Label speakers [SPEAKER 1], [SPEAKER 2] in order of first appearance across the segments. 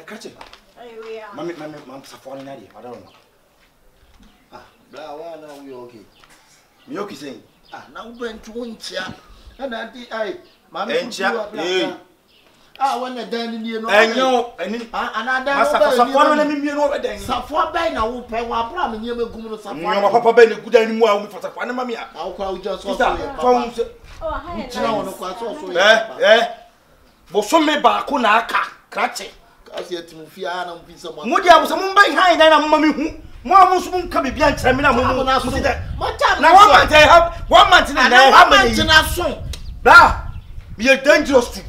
[SPEAKER 1] Catch it. Mammy, Safari, I don't know.
[SPEAKER 2] Now we okay.
[SPEAKER 1] Miyoki saying,
[SPEAKER 2] Now went to one chair. And I, Mammy, when the dining you
[SPEAKER 1] and Safari, let me know a day.
[SPEAKER 2] Safari by now will pay one problem. You will go to Safari.
[SPEAKER 1] Papa Ben, good anymore for Safari, Mamma.
[SPEAKER 2] How can we just
[SPEAKER 1] Bosome ba ko na aka krache
[SPEAKER 2] kasi etimufia na mpisa mwa
[SPEAKER 1] mudi abusa mumba han na mama mi hu mo amusu mun ka bibia nkyerɛ me na mo na wa man tell have 1 month na have me
[SPEAKER 2] na so
[SPEAKER 1] bra me are dangerous too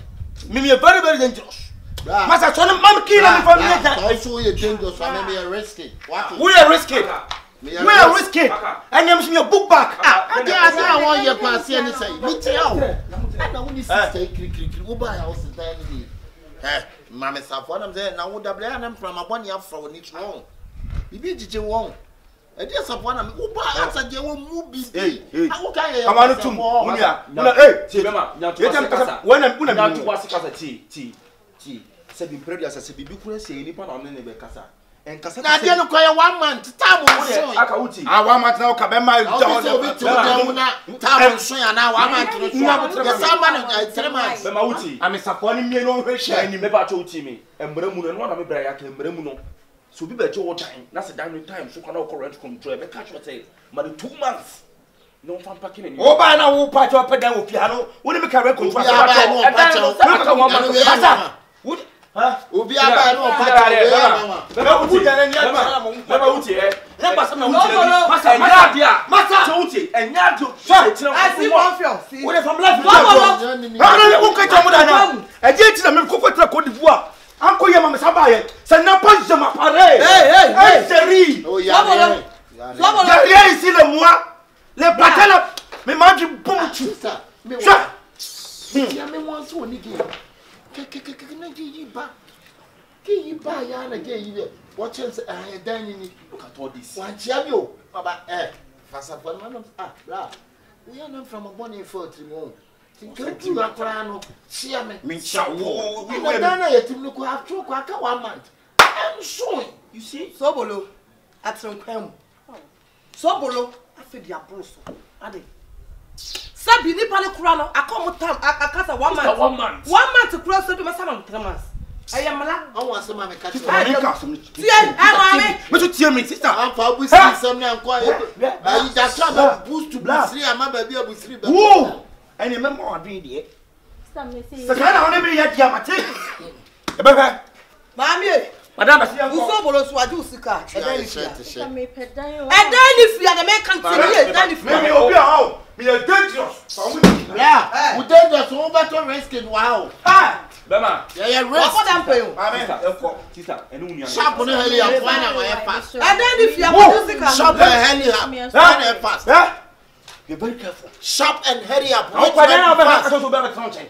[SPEAKER 1] me are very very dangerous masa so na mam ki na me family ja
[SPEAKER 2] so you dangerous and me are risky
[SPEAKER 1] we are risky we are risky and you me book back
[SPEAKER 2] ade asa won ye kwase ani say me tia o na woni sister kiri wo ba ya o sister ni mama Safo na say na wo double na from aboni afro ni wrong bibi jije won ade Safo na wo ba asa je wo mu bibi awo ka ye
[SPEAKER 1] amanu tum munia na ti bema nyanto wana nyanto wasi kasa ti se bi predia se bibi kura se ni pa na ne be kasa en kasa
[SPEAKER 2] na de no koye 1 month time so
[SPEAKER 1] aka uti 1 month na ka be ma
[SPEAKER 2] down na time so ya na 1 month no so ya sama na 3 months
[SPEAKER 1] be ma uti ami Safo ni mie no hwehia ni me ba cho uti mi embre mu no na me bra ya ka embre mu no so bi be che wo dan na se dan no time so kwa na current control be catch what say ma the 2 months no fan packing any o ba na wo pa cho pa dan wo pia no wo ni me ka control asa
[SPEAKER 2] Obi aba no pa
[SPEAKER 1] beba uti dana nya tara mo beba uti na pasa na uti pasa masa dia masa uti enya do
[SPEAKER 3] asi confuse
[SPEAKER 1] we from life na wo ka chamu dana e je ti na me ko tra Cote d'Ivoire anko ye mama sabaye ça n'a pas je m'appareil hey chérie
[SPEAKER 2] oh ya
[SPEAKER 1] derrière ici le moi les patins mais mange bon tu
[SPEAKER 2] ça mais
[SPEAKER 1] ça
[SPEAKER 2] ya me wan so ni ge na ge yi ba ya na ge yi watch us dan ni
[SPEAKER 1] look at all this
[SPEAKER 2] wan chia bi o baba fasa for man bra we are not from a bonny for trimo tinketu akra no chia me
[SPEAKER 1] cha wo
[SPEAKER 2] we na yetim no ko have to ko aka 1 month I'm so
[SPEAKER 3] you see Sobolo atrenkwam Sobolo afedi abroso ade sabi ni pale kura no akomo tam akasa 1 month
[SPEAKER 1] 1 month
[SPEAKER 3] 1 month kura so bi masama 3 months ayamala
[SPEAKER 2] awon asema me ka ti
[SPEAKER 1] me to tie me sister
[SPEAKER 2] am fa bu si sem na nko ayi da tra boost to busiri ama ba bi abusiri ba
[SPEAKER 1] wo ene me mo adwen de
[SPEAKER 4] Sister me say
[SPEAKER 1] sakana woni be ya dia mate e be fa
[SPEAKER 3] mami
[SPEAKER 1] madam asia ko
[SPEAKER 3] Sobolo so aju sika eden
[SPEAKER 4] sister me pedan o
[SPEAKER 3] ni fia de me kan ti eden ni fia
[SPEAKER 1] me obi a me dangerous
[SPEAKER 2] yeah we dangerous so better risk in wow
[SPEAKER 1] Bema
[SPEAKER 2] yeah risk
[SPEAKER 3] what am pay
[SPEAKER 1] amen sister enu unu
[SPEAKER 2] sharp no heli ya fana wa ya fast
[SPEAKER 3] eden ni fia aju sika
[SPEAKER 2] sharp and heli ya fana fast
[SPEAKER 1] be very careful
[SPEAKER 2] sharp and hurry up
[SPEAKER 1] o kwa na ba ka so be ka chen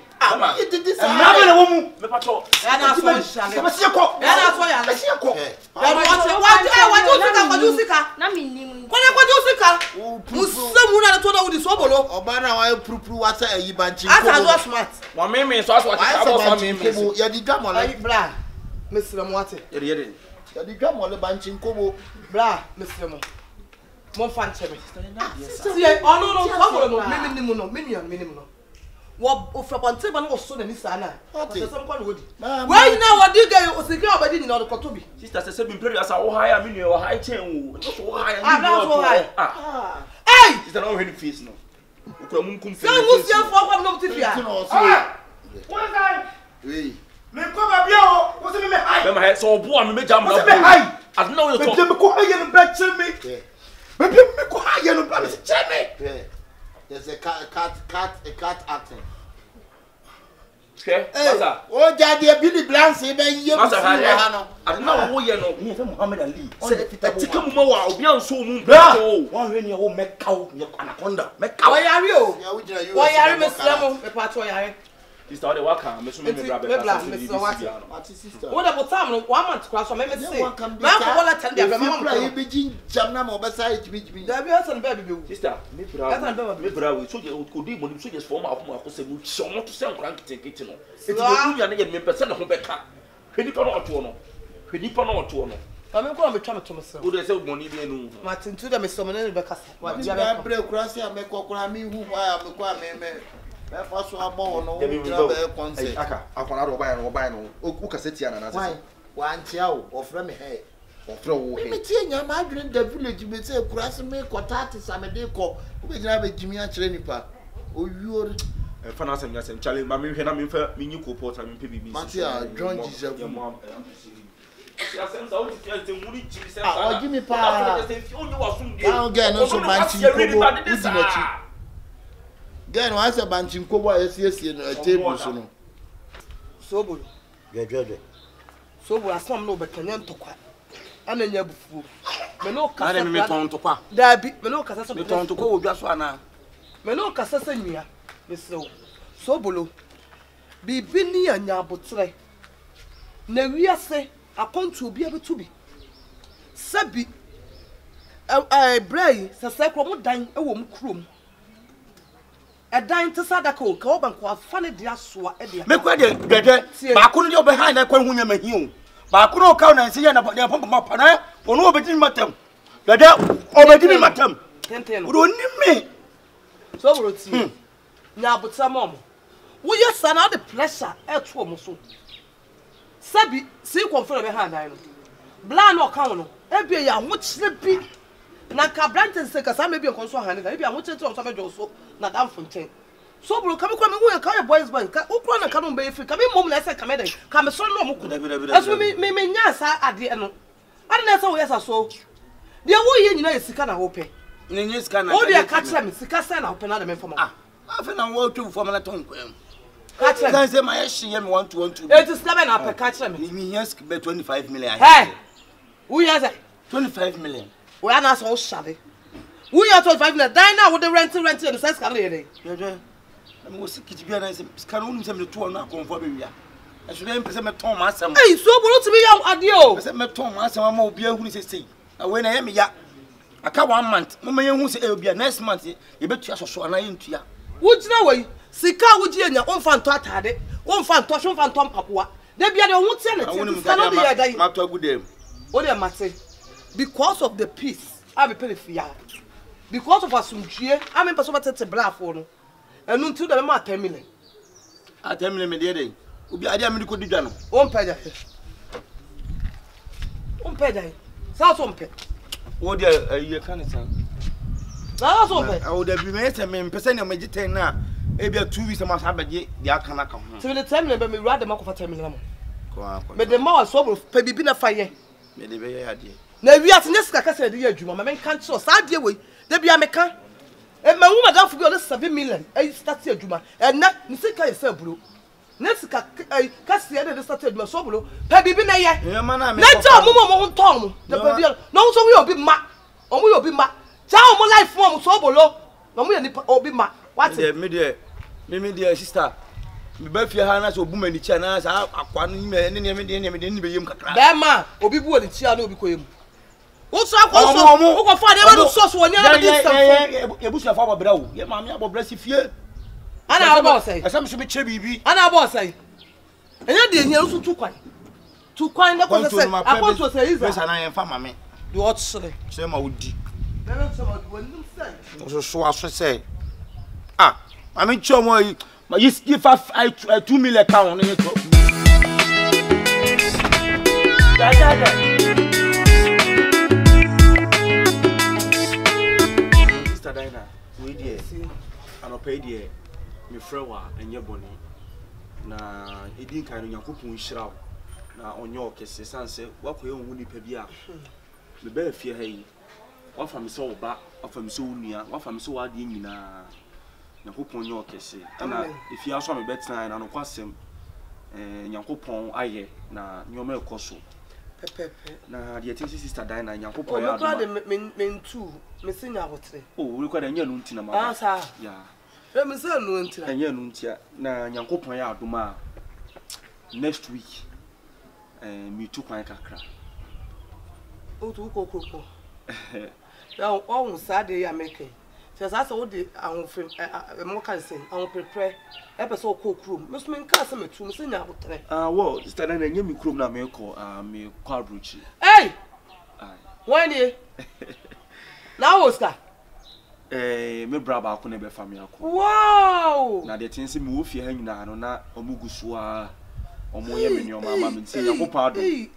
[SPEAKER 2] you did this
[SPEAKER 1] na be na wo mu me pato
[SPEAKER 3] ya na so shale
[SPEAKER 1] me sie ko
[SPEAKER 3] ya na so ya
[SPEAKER 1] me sie ko
[SPEAKER 3] waju sika
[SPEAKER 4] na me nim
[SPEAKER 3] kone kwaju sika musemu na to na wudi Sobolo
[SPEAKER 2] oba na wa purupuru wa sa ayi banchi
[SPEAKER 3] ata zo smart
[SPEAKER 1] wa me so aso ati abo so me
[SPEAKER 2] ya di gamole
[SPEAKER 3] ayi bra mesira mo ate
[SPEAKER 1] yede
[SPEAKER 2] ya di gamole banchi nkobo
[SPEAKER 3] bra mesira mo mo fan cheme sie ono no Sobolo no minimum no minimum no wo ofrapante ba no wo so na ni sana o se some kwa no wodi we na wodi ge o se ge obadi ni no ko to bi
[SPEAKER 1] sister say be pray as wo hire me no hire chain wo so wo hire ni no
[SPEAKER 3] hey
[SPEAKER 1] sister no when face no ukura mun kum
[SPEAKER 3] se mu sie fo kwa no tifia
[SPEAKER 1] one time
[SPEAKER 2] hey
[SPEAKER 1] me ko ba bia o wo se me hire be ma so obo am me jam na
[SPEAKER 2] me hire
[SPEAKER 1] as no you talk
[SPEAKER 2] me ko hire no ba che me me ko hire no ba me che me there's a cat acting.
[SPEAKER 1] Okay, masa.
[SPEAKER 2] Oh, daddy, Billy Blancy, ben you.
[SPEAKER 1] Masa hano. I know wo ye no. Me fe Muhammad Ali. Say tika mu ma wa obi an so mu to. One we ne wo mekaw ne anaconda. Mekaw.
[SPEAKER 3] Wo yare o.
[SPEAKER 2] Ya wo jira you.
[SPEAKER 3] Wo yare me slamo, me pa to yare.
[SPEAKER 1] Sister de waka me so me bra be
[SPEAKER 2] pass. Sister.
[SPEAKER 3] Wo da botam no 1 month class me say. Ma ko wala tan dia be mama.
[SPEAKER 2] You be jin jam na mo be say jibi.
[SPEAKER 3] Da bi asan be be.
[SPEAKER 1] Sister, me bra we so je ko di mo so je form akoma ko se mu shomo to se nkran kete no. Eti be ku ya na ye me pese ne ho be ka. hwedi pa no oto no hwedi pa no oto no
[SPEAKER 3] ame ko me twa me to me se
[SPEAKER 1] wo de se money bi enu
[SPEAKER 3] Martin tu de me so me ne be kasa wa
[SPEAKER 2] dia be bre kurase a me kokora mi hu wa me kwa me be fa so abo no wo dra be konse
[SPEAKER 1] aka akwana do obaye no wo kasa tia na na se
[SPEAKER 2] wa antia wo ofre me he
[SPEAKER 1] ofre wo he
[SPEAKER 2] me tie nya ma adwene da village be se kurase me kota ate samede ko wo be jira be jimi a kire nipa oyuo
[SPEAKER 1] fa na asem nyasem chale ma me hwe na me fa me nyi ko porta me pe bibi
[SPEAKER 2] Matia John Jesus
[SPEAKER 1] asem sa wo ti ante muri chiri se
[SPEAKER 2] o give me pa
[SPEAKER 1] onye wasum de
[SPEAKER 2] now get no so banchi kobo udinachi get no answer banchi kobo esiesie no table so no
[SPEAKER 3] sobolo
[SPEAKER 2] gejede
[SPEAKER 3] sobolo asam no be kanya ntokwa ananya bufu me no kasa
[SPEAKER 1] ana me ton ntokwa
[SPEAKER 3] dabi me no kasa so
[SPEAKER 1] me ton ntokwa wo dwa so ana
[SPEAKER 3] me no kasa sa nwia me sew sobolo bibi ni anya abotre na wiase akontu obi abetubi sabi brai sese kro mu dan ewo mu krom edan te sadaka o ka obanko afa ne dia soa e dia
[SPEAKER 5] me kwa de gede ba ko no de obehan na kwa hunya mahi o ba ko no ka na nse ya na de pompo ma pana ono obedi matam gede obedi matam
[SPEAKER 3] tenten no
[SPEAKER 5] o ni me
[SPEAKER 3] so bro ti nya abuta mom wo yesa na the pressure e to mo so sabi si confirm be hand dan no bla no ka no e bia ya ho kire bi na ka branches se ka sa me bia konso han ka e bia ho kire to so be jo so na dan fonten so bro ka me kwa me hu ka boys band ka ukura na ka no be free ka me mom na se ka me den ka me so no mo ku aso me nya sa ade no ade na se wo yesa so de wo ye nyina yesika na ho pe
[SPEAKER 5] ni nyi ska na
[SPEAKER 3] o de ka kire me sika se na ho pe na de me fama
[SPEAKER 5] afa na wo tu fo na ton kwem
[SPEAKER 3] ka kire
[SPEAKER 5] kan se ma ye hye me 1
[SPEAKER 3] it is never na pe ka kire me
[SPEAKER 5] ni yes be 25 million
[SPEAKER 3] hey wo yesa
[SPEAKER 5] 25 million
[SPEAKER 3] we are not so shabby. We are 25 minutes. Die now with the rent and the sense can lady.
[SPEAKER 5] I'm was sick to be an can only send me to na comfort me. I should be present Tom Massam.
[SPEAKER 3] Hey, so good to be young adio.
[SPEAKER 5] I said me Tom Massam mo be who say. When I am ya. I can 1 month. Mama who say be next month. You bet you so na into ya.
[SPEAKER 3] Would you know way? Sika would you na on fan to atade. On fan to shon fan tom papua. They be the won't tell it. Cannot be a day.
[SPEAKER 5] Ma to good dem.
[SPEAKER 3] What am I say? Because of the peace, I be pay fear. Because of asumdue, I mean person tete bra for no. And until the ma 10 million.
[SPEAKER 5] A 10 million me dey. Obi ade me ko di dwa no.
[SPEAKER 3] On pay that. On pay that. South on pay.
[SPEAKER 5] Wo dey you can it.
[SPEAKER 3] South on pay.
[SPEAKER 5] I would be me say me person na me giten na e bia 2 weeks ma sa beje di aka na ka ho.
[SPEAKER 3] So the 10 million be me rather ma ko for 10 million.
[SPEAKER 5] Ko
[SPEAKER 3] Me the ma so bro pay bibi na fire.
[SPEAKER 5] Me dey be ya ade.
[SPEAKER 3] Na wi ate nyesika ka se de ya adwuma me kan cho sa de we de bia me kan e ma wu madam fu bi o 7 million e start adwuma e na ni sika ye se bro na sika ka se de start adwuma so bro pa bibi na ye na ja mo ho ton mo de pa bia na wo so wi obi ma o mo obi ma ja o mo life mo so bolo na mo ye ni obi ma what
[SPEAKER 5] me de sister me ba fie ha na so bu mani cha na sa akwa no me ne me be yem kakra
[SPEAKER 3] ba ma obi bu oni chia na obi ko yem wo so akwa so wo ko fa de ba do so so oni na be sam
[SPEAKER 5] ye busu afa bobra wo ye ma me abobra si fie
[SPEAKER 3] ana abo say
[SPEAKER 5] asam so be che bibi
[SPEAKER 3] ana abo say enya de enya so tu kwan na ko se akonto say iza
[SPEAKER 5] pesa na ye fa ma me
[SPEAKER 3] do what say
[SPEAKER 5] say ma odi
[SPEAKER 3] na me so ma do nim say
[SPEAKER 5] so aso say I mean chomo you give 2 million count on it.
[SPEAKER 1] Sister Dina, we dear, and pay dear, me frewa and your bonny. Na, it didn't kind of your coupon shroud. Now, on your case, sunset, what we own Winnie Pebia. The bear fear hay. One from so back, one from so near, one from so hard in Yankopon your case. If you also me better and on quasem, Yankopon aye, na nyome koso.
[SPEAKER 3] Pepe.
[SPEAKER 1] Na the sister Dina, Yankopon.
[SPEAKER 3] Oh, God, men too, missing out.
[SPEAKER 1] Oh, we got a new luntina.
[SPEAKER 3] Ah, sir.
[SPEAKER 1] Yeah.
[SPEAKER 3] Let me say luntina.
[SPEAKER 1] A new luntia. Na Yankopon ya duma next week. Me too quite a crack. Oh, to go. Now, almost Saturday, I'm making.
[SPEAKER 3] Says I saw the more can say, I will prepare episode cook room. Must mean custom to Miss
[SPEAKER 1] well, standing and you crew now, me quadruchi.
[SPEAKER 3] Hey! When ye now, Oscar.
[SPEAKER 1] Me braba couldn't be family.
[SPEAKER 3] Wow!
[SPEAKER 1] Now the things move here hanging down on Omugusua or Moyam in your mamma and say, I hope pardon.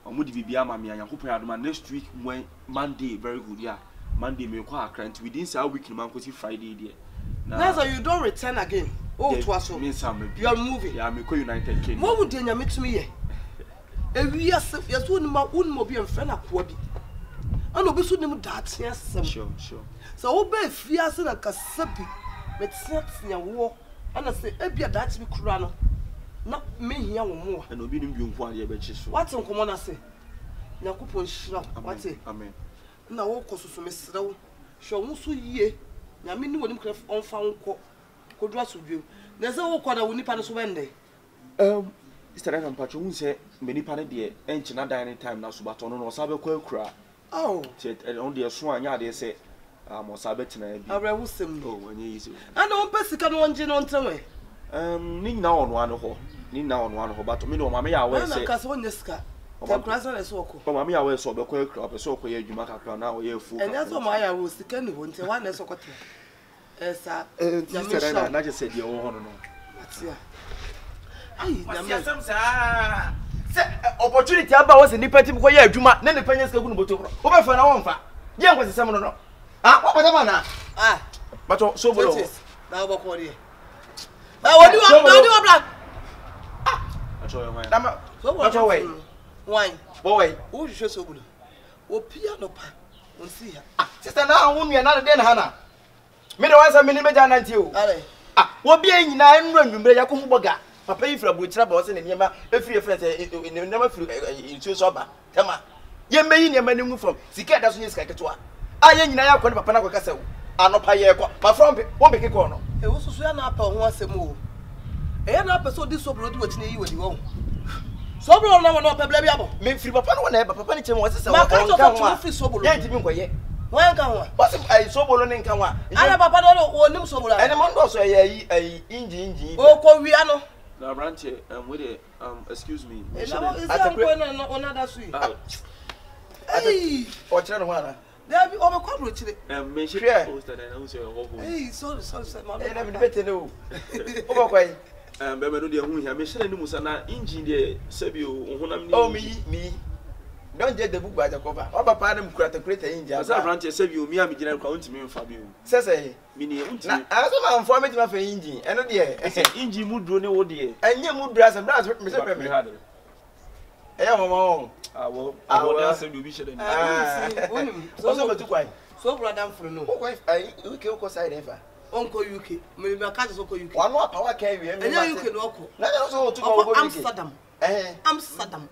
[SPEAKER 1] Omudi Biama, me and Yakupa next week, Monday, very good, yeah. Monday, me quite crank. We didn't say a week in Mancosi Friday, dear.
[SPEAKER 3] That's why you don't return again. Oh, it was so. You are moving.
[SPEAKER 1] Yeah, I'm a United King.
[SPEAKER 3] What would you meet me? Yes, wouldn't my own be a friend of Quabi. I know, but soon that, yes,
[SPEAKER 1] sure.
[SPEAKER 3] So, obey Fias and a Casapi, but sets in a war, and I say, Ebia, that's me crano. Not me, young more. And obedient being 1 year, but what's on common? I say, Nakupon shop, what's it? Amen. Now, all costs to Miss Row, show Musu ye. Now, me knew him on found could dress with you. There's all quarter when you pass Wendy.
[SPEAKER 1] Mr. Adam Patron said, many panel dear, and not dining time now, Subaton or Sabe Quilcra. Oh, said, and only a swan yard, they say, I'm or Sabetina. I will sim. Oh, when you easy. I don't pass the can one gin on to me. Ning now on one hole, ning now on one hole, but me no, mammy, I will say, Casson this car. But mammy, I will saw the quail crop, a so queer you make up now, you're full. And that's why I was the candy one to one as a cotton. Yes, I just said your own. Opportunity about was independent for you, Juma, then the pennies go to over for an hour. Young was the summer. Ah, what am I? Ah, but so now about 40. Now, what do you want? Ah, so what's your way? Wine, boy, who should so good? Oh, piano pa, we'll see her. Sister, now, whom you another day, Hannah. Me no answer me ni meja nanti o. Ah, wo bia nyina nru anwumre yakon boga. Papa yi fra bochira ba wo se ne niema efiri friends ne niema firi intu so ba. Tema. Ye meyi niema ne ngu from. Sika da so nye sika keto a. Aye nyina yakon papa na kwakasa wo. Anopa ye kwa. Ma from wo be keko no. E wo susu ya na apa ho asem o. E ya na apa so di sobro di wachine yi wadi wo. Sobro na wo no pa bla bia bo. Me firi papa no na e papa ni chemu wo se se wo. Ma ka to fa firi sobro. Ye ntimi nkoye. Why can't what's I so bolon can one? I have a papa or no so. And among those a engine. Oh, we are no. Now, branch, with it, excuse me. Is that another sweet? Hey, or Chanwana. There be over coverage. And make sure I posted and also. Hey, sorry, my better know. Okay. And Beverly, who have mentioned the Musana engine, Sebio, oh, me. Don't get the book by the cover. Or papa them create a engine. As I ran to save you, me, I'm general county me for you. Says a mini. I'm forming my engine. And oh dear, engine would do no dear. And you would brass and brass with Mr. Perry. Eh, Mamma, I will answer you. So, to quite. So, Madame for no. I UK side ever. Uncle UK, maybe my cousin's Uncle UK. One more power carry, and now you can walk. Not also to go Amsterdam. Amsterdam.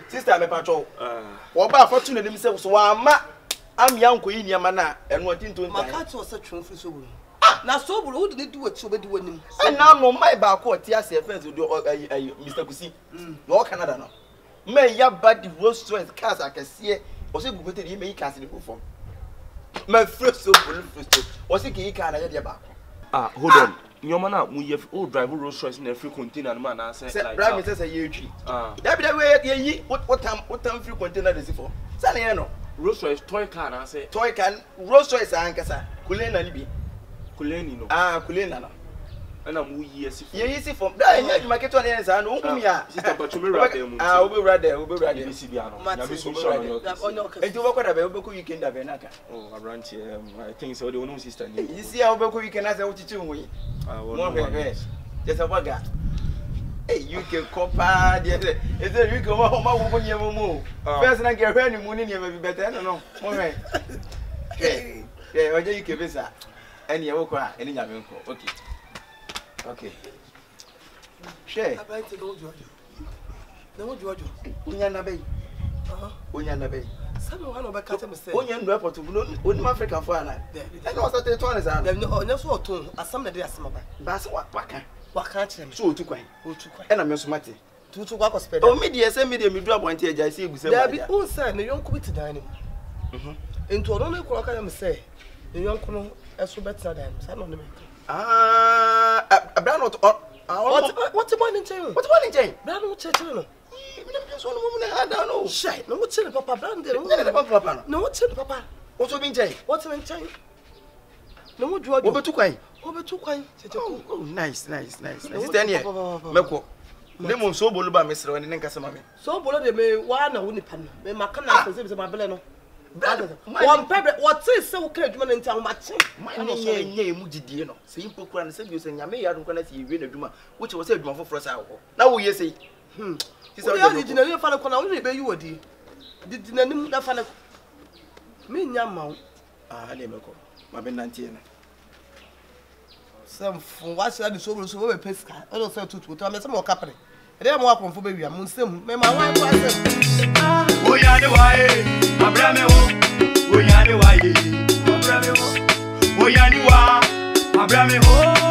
[SPEAKER 1] Sister, I'm a patrol. What about fortune themselves? I'm young Queen Yamana and wanting to my cats was such a so. Now, so who did do it so bad when him? And now, no, my back or Tias friends will do Mr. Kusi. No Canada. No. May your body was so as cars I can see it. Was it good to make us in the form? My first so full was it he can't get your back. Ah, hold on. Your man, we have all drive Rolls Royce in a free container. Man, I said, drive says a year tree. Ah, that be the way. What time free container is it for? Saliano, Rolls Royce toy car. I say, toy can Rolls Royce and Cassa, Kulena Libi, Kuleni. Ah, Kulena. And I'm years. Yes, from there, you make it on the answer. Oh, yeah, sister, but you will I will be right there. We'll be right there. And you walk on a Belco, you can have an acca. Oh, I run here. I think so. The one sister. You see how Belco you can ask what you do. I will just a wagga. Hey, you can compare. Is there you go home when you move? First, I get ready moon in your better. I don't know. Okay, yeah, you can visit. And you walk around any young uncle. Okay. Okay. Share. I like to go, George. No, George. Unyana Bay. Unyana Bay. Someone over Catam said, Unyan Report to Wood African for an I know what the tone is. I know what tone. As some day, some of that. That's what can't you? So to quite. And I'm your smarty. To walk a spell. Oh, media, send me the middle of one tear. I see, there be all said, the young quit dining. Into a only clock I am say.
[SPEAKER 3] You uncle, as so better than San.
[SPEAKER 5] A brown what
[SPEAKER 3] what's the one in jail?
[SPEAKER 5] What's one in jail?
[SPEAKER 3] Brown church.
[SPEAKER 5] Just one woman I don't know.
[SPEAKER 3] Shit, no what's in Papa Brandon?
[SPEAKER 5] Papa.
[SPEAKER 3] No what's in Papa?
[SPEAKER 5] What's in jail?
[SPEAKER 3] What's in jail? No more drug
[SPEAKER 5] over too quiet.
[SPEAKER 3] Over too quiet.
[SPEAKER 5] Oh, nice. Then here. Meko. Nemo so boluba Mr. and then Casamami.
[SPEAKER 3] So bolo de me one a winipan. Me makana says my beleno. One pebble, what is so casual in town matching? My name, Mujidino. Simple crown said you saying, I may have to see you in a duma, which was a drum for us. Now we say, he's already in a fan of only be you a dear. Did the fan of me, Yamma? Ah, Lemako, my Ben some from what's the sober so pesca. I don't say to tell me some more company. They are welcome for baby. I'm Muslim. My wife was
[SPEAKER 5] oh, yeah, the way, my brother. Oh, yeah, the way, my brother. Oh, yeah, the way, my brother.